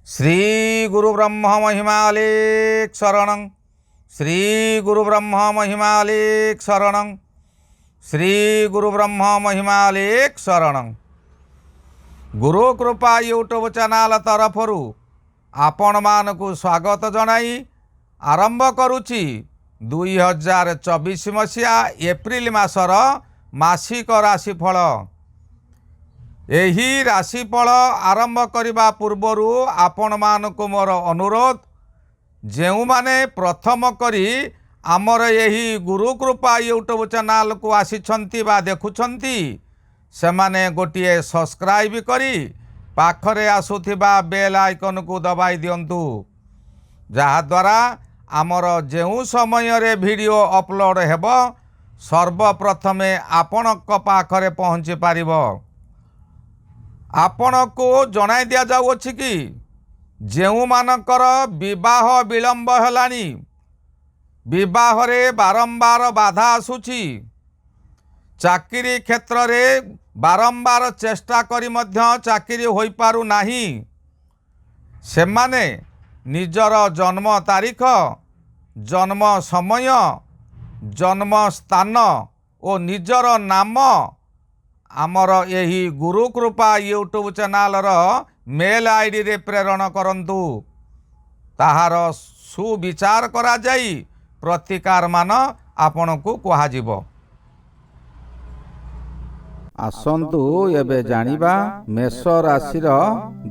श्री गुरु ब्रह्म महिमालेक शरणं श्री गुरु ब्रह्म महिमालेक शरणं श्री गुरु ब्रह्म महिमालेक शरणं। गुरु कृपा यूट्यूब चैनल तरफरु आपण मानकु स्वागत जनाई आरंभ करुछि 2024 मसीहा एप्रिल मासर मासिक राशिफल। एही राशिफल आरंभ करने पूर्वरु आपण मानकु मोर अनुरोध, जेउ माने प्रथम करी आमर यही गुरु कृपा यूट्यूब चैनल को आसीछंती बा देखुछंती सेमाने गोटिए सब्सक्राइब करी पाखरे आसुथिबा बेल आइकन को दबाई दियंतु, जहा द्वारा आमर जेउ समय रे वीडियो अपलोड हेबो सर्वप्रथमे आपणक पाखरे पहुँची पारिबो। आपण को जणाई दिया जाउछि कि जेउ मानकर विवाह विलंब हेलानी, विवाह रे बारंबार बाधा आसुछि, चाकरी क्षेत्र रे बारंबार चेष्टा करी मध्य चाकरी होई पारु नाही, सेमाने निजर जन्म तारीख, जन्म समय, जन्म स्थान और निजर नाम आमर यही गुरु कृपा यूट्यूब चैनल मेल आईडी रे प्रेरण करंतु। ताहार सुविचार करा जाई प्रतिकार मान आपण को कहा जीवो। आसंतु एबे जानिबा मेष राशिर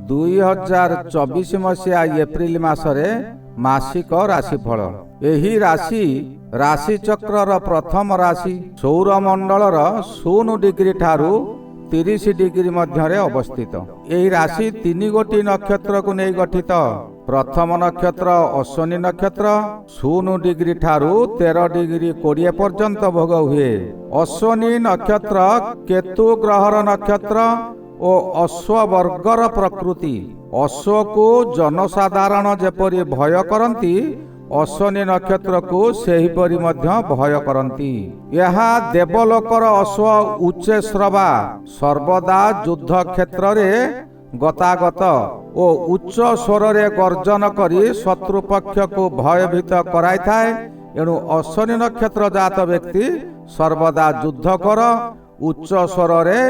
2024 मसीहा एप्रिल मासरे मासिक राशिफल। एही राशि राशि चक्रर प्रथम राशि सौर मंडलर 0 डिग्री ठारू 30 डिग्री मध्यरे अवस्थित। एही राशि 3 गोटी नक्षत्र को नहीं गठित। प्रथम नक्षत्र अश्विनी नक्षत्र 0 डिग्री ठारू 13 डिग्री 20 पर्यंत भोग हुए। अश्विनी नक्षत्र केतु ग्रहर नक्षत्र और अश्व वर्गर प्रकृति। अश्व को जनसाधारण जेपरि भय करती, अश्विनी नक्षत्र को सेहीपरि मध्य भय करती। यहा देवलोकर अश्व उच्चे श्रवा सर्वदा युद्ध क्षेत्र रे गतागत ओ उच्च स्वर रे गर्जन करी शत्रु पक्ष को भयभीत कराई थाए। एणु अश्विनी नक्षत्र जात व्यक्ति सर्वदा युद्ध कर उच्च स्वर रे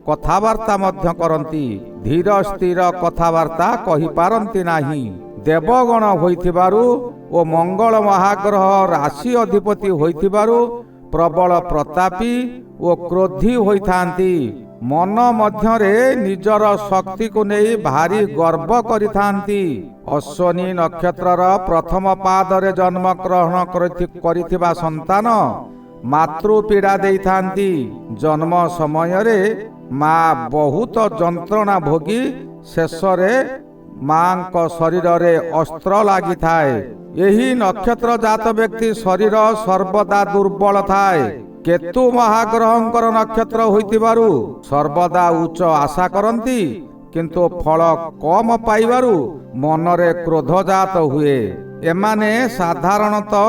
कथावार्ता मध्य करती। धीर स्थिर कथावार्ता कहि पारंती नाही। देवगण होइथिबारु ओ मंगल महाग्रह राशि अधिपति होइथिबारु प्रबल प्रतापी ओ क्रोधी होइथांती। मन मध्यरे निजर शक्ति को नहीं भारी गर्व करिथांती। अश्विनी नक्षत्रर प्रथम पादरे जन्म ग्रहण करिथिबा संतान मातृ पीड़ा देइथांती। जन्म समय रे माँ बहुत जंत्रणा भोगी शेषरे माँ को शरीर रे अस्त्र लागि थाए। यही नक्षत्र जात व्यक्ति शरीर सर्वदा दुर्बल थाए। केतु महाग्रहंकर नक्षत्र होइतिबारु सर्वदा उच्च आशा करती, किंतु फल कम पाइबारु मनरे क्रोध जात हुए। एमाने साधारणतः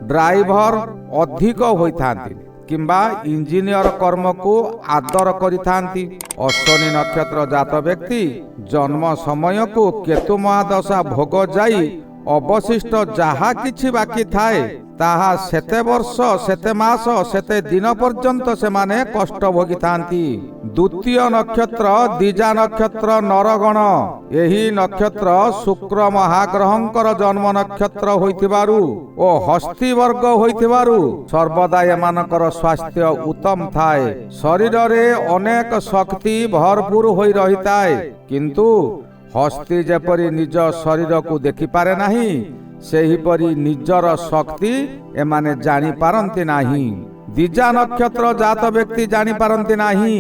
ड्राइवर अधिक होइथांती किंबा इंजीनियर कर्म को आदर करिथांती। अश्विनी नक्षत्र जात व्यक्ति जन्म समय को केतु महादशा भोग जाई अवशिष्ट जहा किछि बाकी थाए ताहा सेते वर्ष सेते मास सेते दिन पर्यंत से माने कष्ट भोगी थांती। द्वितीय नक्षत्र दिजा नक्षत्र नरगण। यही नक्षत्र शुक्र महाग्रहंकर जन्म नक्षत्र होइथिबारु ओ हस्ती वर्ग होइथिबारु सर्वदा एमानकर स्वास्थ्य उत्तम थाए। शरीर रे अनेक शक्ति भरपूर होई रहिताए, किंतु हस्ती जेपरि निज शरीर को देखि पारे नाही, सेहीपरि निजर शक्ति एमाने जानी पारंती नाही। दिजा नक्षत्र जात व्यक्ति जानी पारंती नाही।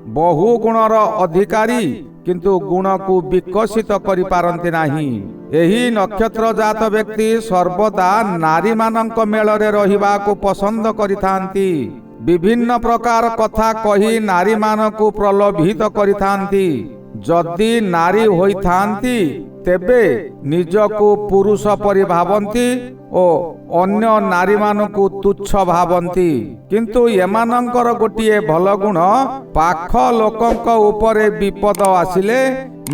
बहु गुणर अधिकारी किंतु गुण को विकसित करि पारंती नाही। एही नक्षत्र जात व्यक्ति सर्वदा नारी मानक मेल रे रहिबा को पसंद करिथांती। विभिन्न प्रकार कथा कही नारी मानकु प्रलोभित करिथांती। जदि नारी होइथांती तेबे निजको पुरुष परि भावंती ओ अन्य नारी मानकु तुच्छ भावंती। किंतु एमानंकर गोटिए भल गुण, पाख लोकंक उपरे विपद आसिले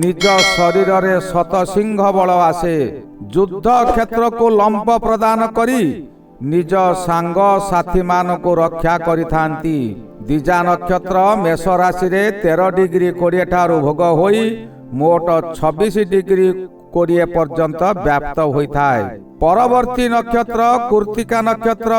ନିଜ ଶରୀରରେ ଶତସିଂହ ବଳ ଆସେ। ଯୁଦ୍ଧ କ୍ଷେତ୍ରକୁ ଲମ୍ବ ପ୍ରଦାନ କରି ନିଜ ସାଙ୍ଗ ସାଥୀମାନଙ୍କୁ ରକ୍ଷା କରିଥାନ୍ତି। ଦିଜା ନକ୍ଷତ୍ର ମେଷ ରାଶିରେ 13 ଡିଗ୍ରୀ 20 ଠାରୁ ଭୋଗ ହୋଇ ମୋଟ 26 ଡିଗ୍ରୀ 20 ପର୍ଯ୍ୟନ୍ତ ବ୍ୟାପ୍ତ ହୋଇଥାଏ। ପରବର୍ତ୍ତୀ ନକ୍ଷତ୍ର କୃତ୍ତିକା ନକ୍ଷତ୍ର।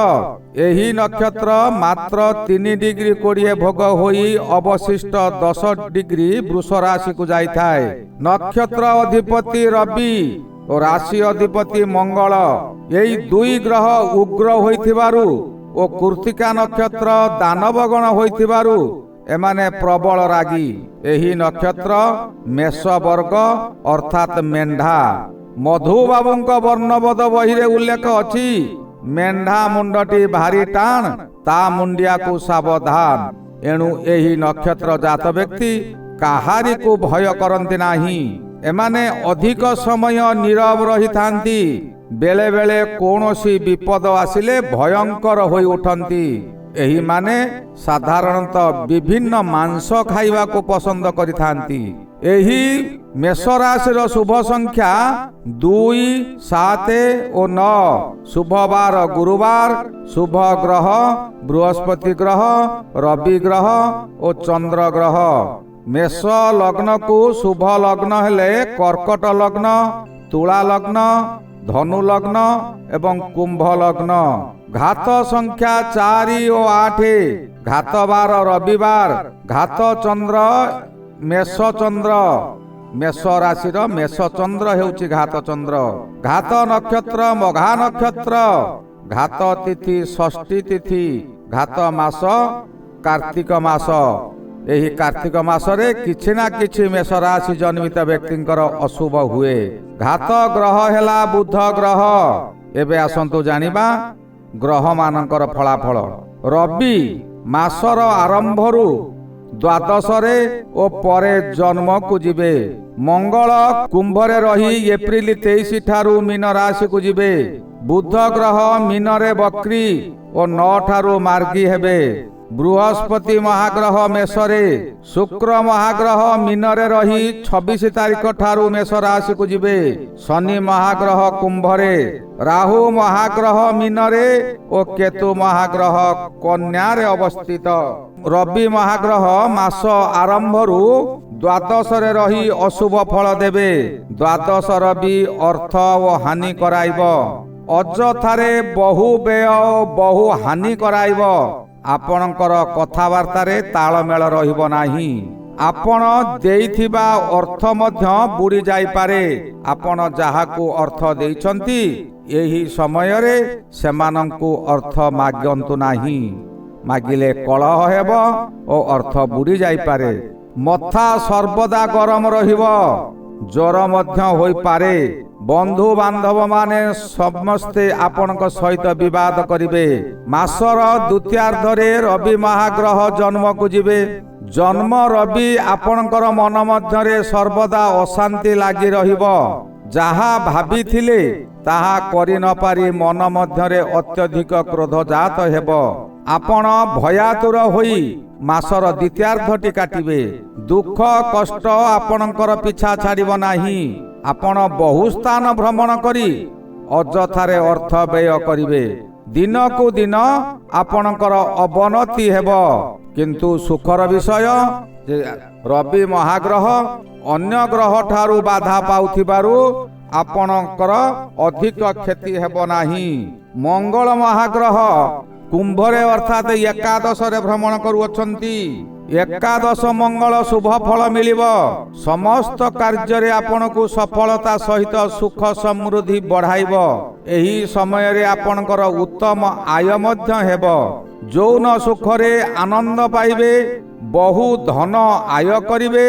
ଏହି ନକ୍ଷତ୍ର ମାତ୍ର 3 ଡିଗ୍ରୀ 20 ଭୋଗ ହୋଇ ଅବଶିଷ୍ଟ 10 ଡିଗ୍ରୀ ବୃଷ ରାଶିକୁ ଯାଇଥାଏ। ନକ୍ଷତ୍ର ଅଧିପତି ରବି ଓ ରାଶି ଅଧିପତି ମଙ୍ଗଳ, ଏହି ଦୁଇ ଗ୍ରହ ଉଗ୍ର ହୋଇଥିବାରୁ ଓ କୃତ୍ତିକା ନକ୍ଷତ୍ର ଦାନବଗଣ ହୋଇଥିବାରୁ ଏମାନେ ପ୍ରବଳ ରାଗି। ଏହି ନକ୍ଷତ୍ର ମେଷ ବର୍ଗ ଅର୍ଥାତ୍ ମେଣ୍ଢା। ମଧୁବାବୁଙ୍କ ବର୍ଣ୍ଣବୋଧ ବହିରେ ଉଲ୍ଲେଖ ଅଛି, ମେଣ୍ଢା ମୁଣ୍ଡଟି ଭାରି ଟାଣ, ତା ମୁଣ୍ଡିଆକୁ ସାବଧାନ। ଏଣୁ ଏହି ନକ୍ଷତ୍ର ଜାତ ବ୍ୟକ୍ତି କାହାରିକୁ ଭୟ କରନ୍ତି ନାହିଁ। ଏମାନେ ଅଧିକ ସମୟ ନୀରବ ରହିଥାନ୍ତି। ବେଳେ ବେଳେ କୌଣସି ବିପଦ ଆସିଲେ ଭୟଙ୍କର ହୋଇ ଉଠନ୍ତି। ଏହିମାନେ ସାଧାରଣତଃ ବିଭିନ୍ନ ମାଂସ ଖାଇବାକୁ ପସନ୍ଦ କରିଥାନ୍ତି। ଏହି ମେଷ ରାଶିର ଶୁଭ ସଂଖ୍ୟା 2, 7 ଓ 9। ଶୁଭ ବାର ଗୁରୁବାର। ଶୁଭ ଗ୍ରହ ବୃହସ୍ପତି ଗ୍ରହ, ରବି ଗ୍ରହ ଓ ଚନ୍ଦ୍ର ଗ୍ରହ। ମେଷ ଲଗ୍ନକୁ ଶୁଭ ଲଗ୍ନ ହେଲେ କର୍କଟ ଲଗ୍ନ, ତୁଳା ଲଗ୍ନ, ଧନୁ ଲଗ୍ନ ଏବଂ କୁମ୍ଭ ଲଗ୍ନ। ଘାତ ସଂଖ୍ୟା 4 ଓ 8। ଘାତ ବାର ରବିବାର। ଘାତ ଚନ୍ଦ୍ର ମେଷ ଚନ୍ଦ୍ର। ମେଷ ରାଶିର ମେଷ ଚନ୍ଦ୍ର ହେଉଛି ଘାତ ଚନ୍ଦ୍ର। ଘାତ ନକ୍ଷତ୍ର ମଘା ନକ୍ଷତ୍ର। ଘାତ ତିଥି ଷଷ୍ଠୀ ତିଥି। ଘାତ ମାସ କାର୍ତ୍ତିକ ମାସ। ଏହି କାର୍ତ୍ତିକ ମାସରେ କିଛି ନା କିଛି ମେଷ ରାଶି ଜନ୍ମିତ ବ୍ୟକ୍ତିଙ୍କର ଅଶୁଭ ହୁଏ। ଘାତ ଗ୍ରହ ହେଲା ବୁଧ ଗ୍ରହ। ଏବେ ଆସନ୍ତୁ ଜାଣିବା ଗ୍ରହମାନଙ୍କର ଫଳାଫଳ। ରବି ମାସର ଆରମ୍ଭରୁ ଦ୍ୱାଦଶରେ ଓ ପରେ ଜନ୍ମକୁ ଯିବେ। ମଙ୍ଗଳ କୁମ୍ଭରେ ରହି ଏପ୍ରିଲ 23 ଠାରୁ ମୀନ ରାଶିକୁ ଯିବେ। ବୁଧ ଗ୍ରହ ମୀନରେ ବକ୍ରୀ ଓ 9 ଠାରୁ ମାର୍ଗୀ ହେବେ। ବୃହସ୍ପତି ମହାଗ୍ରହ ମେଷରେ। ଶୁକ୍ର ମହାଗ୍ରହ ମୀନରେ ରହି 26 ତାରିଖ ଠାରୁ ମେଷ ରାଶିକୁ ଯିବେ। ଶନି ମହାଗ୍ରହ କୁମ୍ଭରେ। ରାହୁ ମହାଗ୍ରହ ମୀନରେ ଓ କେତୁ ମହାଗ୍ରହ କନ୍ୟାରେ ଅବସ୍ଥିତ। ରବି ମହାଗ୍ରହ ମାସ ଆରମ୍ଭରୁ ଦ୍ୱାଦଶରେ ରହି ଅଶୁଭ ଫଳ ଦେବେ। ଦ୍ୱାଦଶ ରବି ଅର୍ଥ ଓ ହାନି କରାଇବ। ଅଯଥାରେ ବହୁ ବ୍ୟୟ ଓ ବହୁ ହାନି କରାଇବ। ଆପଣଙ୍କର କଥାବାର୍ତ୍ତାରେ ତାଳମେଳ ରହିବ ନାହିଁ। ଆପଣ ଦେଇଥିବା ଅର୍ଥ ମଧ୍ୟ ବୁଡ଼ି ଯାଇପାରେ। ଆପଣ ଯାହାକୁ ଅର୍ଥ ଦେଇଛନ୍ତି ଏହି ସମୟରେ ସେମାନଙ୍କୁ ଅର୍ଥ ମାଗନ୍ତୁ ନାହିଁ। ମାଗିଲେ କଳହ ହେବ ଓ ଅର୍ଥ ବୁଡ଼ି ଯାଇପାରେ। ମଥା ସର୍ବଦା ଗରମ ରହିବ। ଜ୍ୱର ମଧ୍ୟ ହୋଇପାରେ। ବନ୍ଧୁ ବାନ୍ଧବ ମାନେ ସମସ୍ତେ ଆପଣଙ୍କ ସହିତ ବିବାଦ କରିବେ। ମାସର ଦ୍ୱିତୀୟାର୍ଦ୍ଧରେ ରବି ମହାଗ୍ରହ ଜନ୍ମକୁ ଯିବେ। ଜନ୍ମ ରବି ଆପଣଙ୍କର ମନ ମଧ୍ୟରେ ସର୍ବଦା ଅଶାନ୍ତି ଲାଗି ରହିବ। ଯାହା ଭାବିଥିଲେ ତାହା କରି ନ ପାରି ମନ ମଧ୍ୟରେ ଅତ୍ୟଧିକ କ୍ରୋଧ ଜାତ ହେବ। ଆପଣ ଭୟାତୁର ହୋଇ ମାସର ଦ୍ୱିତୀୟାର୍ଦ୍ଧଟି କାଟିବେ। ଦୁଃଖ କଷ୍ଟ ଆପଣଙ୍କର ପିଛା ଛାଡ଼ିବ ନାହିଁ। ଆପଣ ବହୁ ସ୍ଥାନ ଭ୍ରମଣ କରି ଅଯଥାରେ ଅର୍ଥ ବ୍ୟୟ କରିବେ। ଦିନକୁ ଦିନ ଆପଣଙ୍କର ଅବନତି ହେବ। କିନ୍ତୁ ସୁଖର ବିଷୟ ଯେ ରବି ମହାଗ୍ରହ ଅନ୍ୟ ଗ୍ରହ ଠାରୁ ବାଧା ପାଉଥିବାରୁ ଆପଣଙ୍କର ଅଧିକ କ୍ଷତି ହେବ ନାହିଁ। ମଙ୍ଗଳ ମହାଗ୍ରହ କୁମ୍ଭରେ ଅର୍ଥାତ୍ ଏକାଦଶରେ ଭ୍ରମଣ କରୁଅଛନ୍ତି। ଏକାଦଶ ମଙ୍ଗଳ ଶୁଭ ଫଳ ମିଳିବ। ସମସ୍ତ କାର୍ଯ୍ୟରେ ଆପଣଙ୍କୁ ସଫଳତା ସହିତ ସୁଖ ସମୃଦ୍ଧି ବଢ଼ାଇବ। ଏହି ସମୟରେ ଆପଣଙ୍କର ଉତ୍ତମ ଆୟ ମଧ୍ୟ ହେବ। ଯୌନ ସୁଖରେ ଆନନ୍ଦ ପାଇବେ। ବହୁ ଧନ ଆୟ କରିବେ।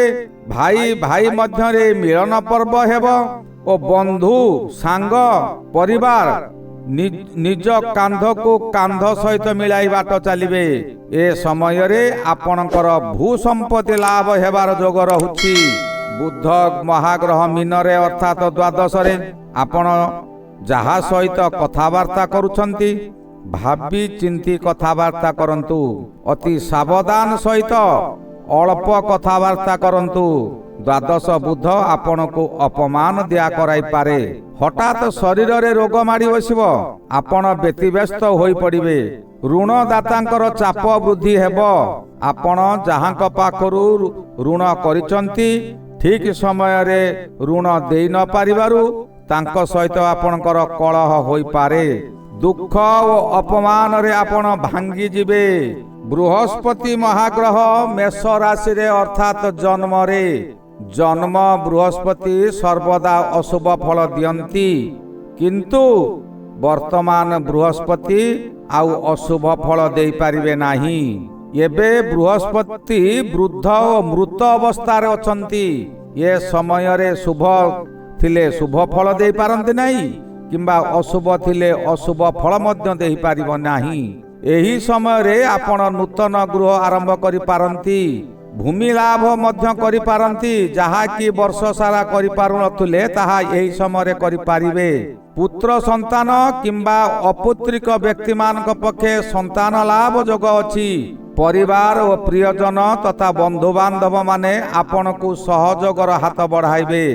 ଭାଇ ଭାଇ ମଧ୍ୟରେ ମିଳନ ପର୍ବ ହେବ ଓ ବନ୍ଧୁ ସାଙ୍ଗ ପରିବାର ନିଜ କାନ୍ଧକୁ କାନ୍ଧ ସହିତ ମିଳାଇ ବାଟ ଚାଲିବେ। ଏ ସମୟରେ ଆପଣଙ୍କର ଭୂ ସମ୍ପତ୍ତି ଲାଭ ହେବାର ଯୋଗ ରହୁଛି। ବୁଧ ମହାଗ୍ରହ ମୀନରେ ଅର୍ଥାତ୍ ଦ୍ୱାଦଶରେ। ଆପଣ ଯାହା ସହିତ କଥାବାର୍ତ୍ତା କରୁଛନ୍ତି ଭାବି ଚିନ୍ତି କଥାବାର୍ତ୍ତା କରନ୍ତୁ। ଅତି ସାବଧାନ ସହିତ ଅଳ୍ପ କଥାବାର୍ତ୍ତା କରନ୍ତୁ। ଦ୍ୱାଦଶ ବୁଧ ଆପଣଙ୍କୁ ଅପମାନ ଦିଆ କରାଇପାରେ। ହଠାତ୍ ଶରୀରରେ ରୋଗ ମାଡ଼ି ବସିବ, ଆପଣ ବ୍ୟତିବ୍ୟସ୍ତ ହୋଇପଡ଼ିବେ। ଋଣଦାତାଙ୍କର ଚାପ ବୃଦ୍ଧି ହେବ। ଆପଣ ଯାହାଙ୍କ ପାଖରୁ ଋଣ କରିଛନ୍ତି ଠିକ୍ ସମୟରେ ଋଣ ଦେଇ ନ ପାରିବାରୁ ତାଙ୍କ ସହିତ ଆପଣଙ୍କର କଳହ ହୋଇପାରେ। ଦୁଃଖ ଓ ଅପମାନରେ ଆପଣ ଭାଙ୍ଗିଯିବେ। ବୃହସ୍ପତି ମହାଗ୍ରହ ମେଷ ରାଶିରେ ଅର୍ଥାତ୍ ଜନ୍ମରେ। ଜନ୍ମ ବୃହସ୍ପତି ସର୍ବଦା ଅଶୁଭ ଫଳ ଦିଅନ୍ତି, କିନ୍ତୁ ବର୍ତ୍ତମାନ ବୃହସ୍ପତି ଆଉ ଅଶୁଭ ଫଳ ଦେଇପାରିବେ ନାହିଁ। ଏବେ ବୃହସ୍ପତି ବୃଦ୍ଧ ଓ ମୃତ ଅବସ୍ଥାରେ ଅଛନ୍ତି। ଏ ସମୟରେ ଶୁଭ ଥିଲେ ଶୁଭ ଫଳ ଦେଇପାରନ୍ତି ନାହିଁ, କିମ୍ବା ଅଶୁଭ ଥିଲେ ଅଶୁଭ ଫଳ ମଧ୍ୟ ଦେଇପାରିବ ନାହିଁ। ଏହି ସମୟରେ ଆପଣ ନୂତନ ଗୃହ ଆରମ୍ଭ କରିପାରନ୍ତି। ଭୂମି ଲାଭ ମଧ୍ୟ କରିପାରନ୍ତି, ଯାହାକି ବର୍ଷ ସାରା କରିପାରୁନଥିଲେ ତାହା ଏହି ସମୟରେ କରିପାରିବେ। ପୁତ୍ର ସନ୍ତାନ କିମ୍ବା ଅପୁତ୍ରିକ ବ୍ୟକ୍ତିମାନଙ୍କ ପକ୍ଷେ ସନ୍ତାନ ଲାଭ ଯୋଗ ଅଛି। ପରିବାର ଓ ପ୍ରିୟଜନ ତଥା ବନ୍ଧୁବାନ୍ଧବ ମାନେ ଆପଣଙ୍କୁ ସହଯୋଗର ହାତ ବଢ଼ାଇବେ।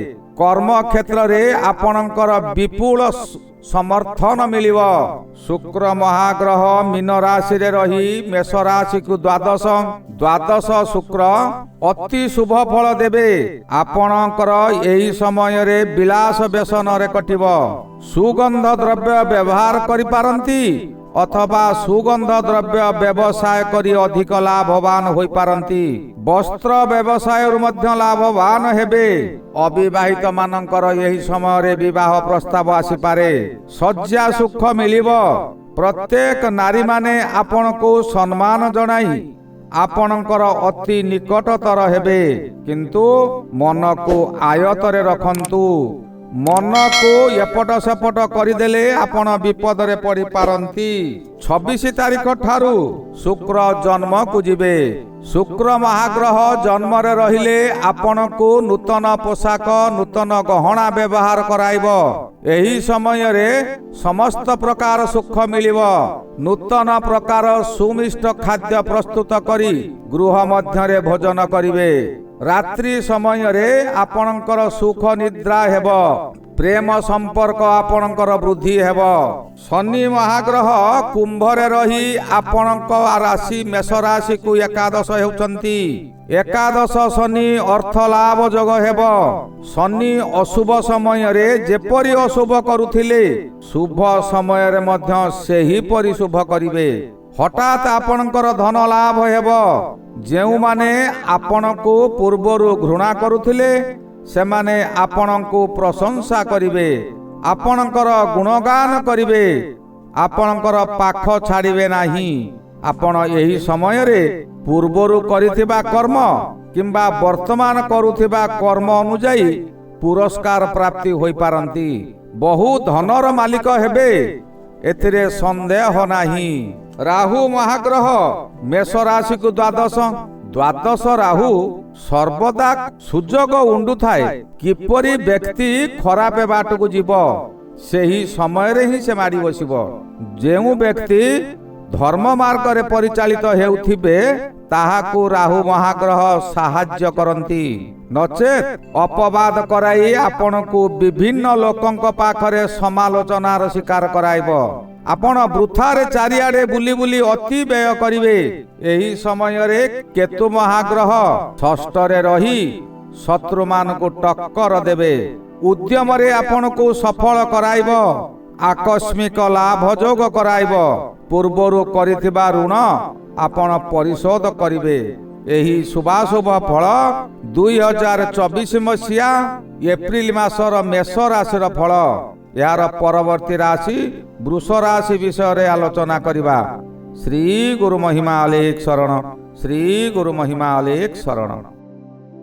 କର୍ମକ୍ଷେତ୍ରରେ ଆପଣଙ୍କର ବିପୁଳ ସମର୍ଥନ ମିଳିବ। ଶୁକ୍ର ମହାଗ୍ରହ ମୀନ ରାଶିରେ ରହି ମେଷ ରାଶିକୁ ଦ୍ୱାଦଶ ଶୁକ୍ର ଅତି ଶୁଭ ଫଳ ଦେବେ। ଆପଣଙ୍କର ଏହି ସମୟରେ ବିଳାସ ବ୍ୟସନରେ କଟିବ। ସୁଗନ୍ଧ ଦ୍ରବ୍ୟ ବ୍ୟବହାର କରିପାରନ୍ତି ଅଥବା ସୁଗନ୍ଧ ଦ୍ରବ୍ୟ ବ୍ୟବସାୟ କରି ଅଧିକ ଲାଭବାନ ହୋଇପାରନ୍ତି। ବସ୍ତ୍ର ବ୍ୟବସାୟରୁ ମଧ୍ୟ ଲାଭବାନ ହେବେ। ଅବିବାହିତ ମାନଙ୍କର ଏହି ସମୟରେ ବିବାହ ପ୍ରସ୍ତାବ ଆସିପାରେ। ଶଯ୍ୟା ସୁଖ ମିଳିବ। ପ୍ରତ୍ୟେକ ନାରୀମାନେ ଆପଣଙ୍କୁ ସମ୍ମାନ ଜଣାଇ ଆପଣଙ୍କର ଅତି ନିକଟତର ହେବେ, କିନ୍ତୁ ମନକୁ ଆୟତରେ ରଖନ୍ତୁ। ମନକୁ ଏପଟ ସେପଟ କରିଦେଲେ ଆପଣ ବିପଦରେ ପଡ଼ିପାରନ୍ତି। 26 ତାରିଖ ଠାରୁ ଶୁକ୍ର ଜନ୍ମକୁ ଯିବେ। ଶୁକ୍ର ମହାଗ୍ରହ ଜନ୍ମରେ ରହିଲେ ଆପଣଙ୍କୁ ନୂତନ ପୋଷାକ, ନୂତନ ଗହଣା ବ୍ୟବହାର କରାଇବ। ଏହି ସମୟରେ ସମସ୍ତ ପ୍ରକାର ସୁଖ ମିଳିବ। ନୂତନ ପ୍ରକାର ସୁମିଷ୍ଟ ଖାଦ୍ୟ ପ୍ରସ୍ତୁତ କରି ଗୃହ ମଧ୍ୟରେ ଭୋଜନ କରିବେ। ରାତ୍ରି ସମୟରେ ଆପଣଙ୍କର ସୁଖ ନିଦ୍ରା ହେବ। ପ୍ରେମ ସମ୍ପର୍କ ଆପଣଙ୍କର ବୃଦ୍ଧି ହେବ। ଶନି ମହାଗ୍ରହ କୁମ୍ଭରେ ରହି ଆପଣଙ୍କ ରାଶି ମେଷ ରାଶିକୁ ଏକାଦଶ ହେଉଛନ୍ତି। ଏକାଦଶ ଶନି ଅର୍ଥ ଲାଭ ଯୋଗ ହେବ। ଶନି ଅଶୁଭ ସମୟରେ ଯେପରି ଅଶୁଭ କରୁଥିଲେ, ଶୁଭ ସମୟରେ ମଧ୍ୟ ସେହିପରି ଶୁଭ କରିବେ। ହଠାତ୍ ଆପଣଙ୍କର ଧନ ଲାଭ ହେବ। ଯେଉଁମାନେ ଆପଣଙ୍କୁ ପୂର୍ବରୁ ଘୃଣା କରୁଥିଲେ, ସେମାନେ ଆପଣଙ୍କୁ ପ୍ରଶଂସା କରିବେ। ଆପଣଙ୍କର ଗୁଣଗାନ କରିବେ। ଆପଣଙ୍କର ପାଖ ଛାଡ଼ିବେ ନାହିଁ। ଆପଣ ଏହି ସମୟରେ ପୂର୍ବରୁ କରିଥିବା କର୍ମ କିମ୍ବା ବର୍ତ୍ତମାନ କରୁଥିବା କର୍ମ ଅନୁଯାୟୀ ପୁରସ୍କାର ପ୍ରାପ୍ତି ହୋଇପାରନ୍ତି। ବହୁ ଧନର ମାଲିକ ହେବେ, ଏଥିରେ ସନ୍ଦେହ ନାହିଁ। ରାହୁ ମହାଗ୍ରହ ମେଷ ରାଶିକୁ ଦ୍ୱାଦଶ ରାହୁ ସର୍ବଦା ସୁଯୋଗ ଉଣ୍ଡୁଥାଏ। କିପରି ବ୍ୟକ୍ତି ଖରାପ ବାଟକୁ ଯିବ, ସେହି ସମୟରେ ହିଁ ସେ ମାଡ଼ି ବସିବ। ଯେଉଁ ବ୍ୟକ୍ତି ଧର୍ମ ମାର୍ଗରେ ପରିଚାଳିତ ହେଉଥିବେ, ତାହାକୁ ରାହୁ ମହାଗ୍ରହ ସାହାଯ୍ୟ କରନ୍ତି। ନଚେତ୍ ଅପବାଦ କରାଇ ଆପଣଙ୍କୁ ବିଭିନ୍ନ ଲୋକଙ୍କ ପାଖରେ ସମାଲୋଚନାର ଶିକାର କରାଇବ। ଆପଣ ବୃଥାରେ ଚାରିଆଡେ ବୁଲି ବୁଲି ଅତି ବ୍ୟୟ କରିବେ। ଏହି ସମୟରେ କେତୁ ମହାଗ୍ରହ ଷଷ୍ଠରେ ରହି ଶତ୍ରୁମାନଙ୍କୁ ଟକ୍କର ଦେବେ। ଉଦ୍ୟମରେ ଆପଣଙ୍କୁ ସଫଳ କରାଇବ। ଆକସ୍ମିକ ଲାଭ ଯୋଗ କରାଇବ। ପୂର୍ବରୁ କରିଥିବା ଋଣ ଆପଣ ପରିଶୋଧ କରିବେ। ଏହି ଶୁଭାଶୁଭ ଫଳ 2024 ମସିହା ଏପ୍ରିଲ ମାସର ମେଷ ରାଶିର ଫଳ। ଏହାର ପରବର୍ତ୍ତୀ ରାଶି ବୃଷ ରାଶି ବିଷୟରେ ଆଲୋଚନା କରିବା। ଶ୍ରୀ ଗୁରୁ ମହିମା ଅଲେଖ ଶରଣ। ଶ୍ରୀ ଗୁରୁ ମହିମା ଅଲେଖ ଶରଣ।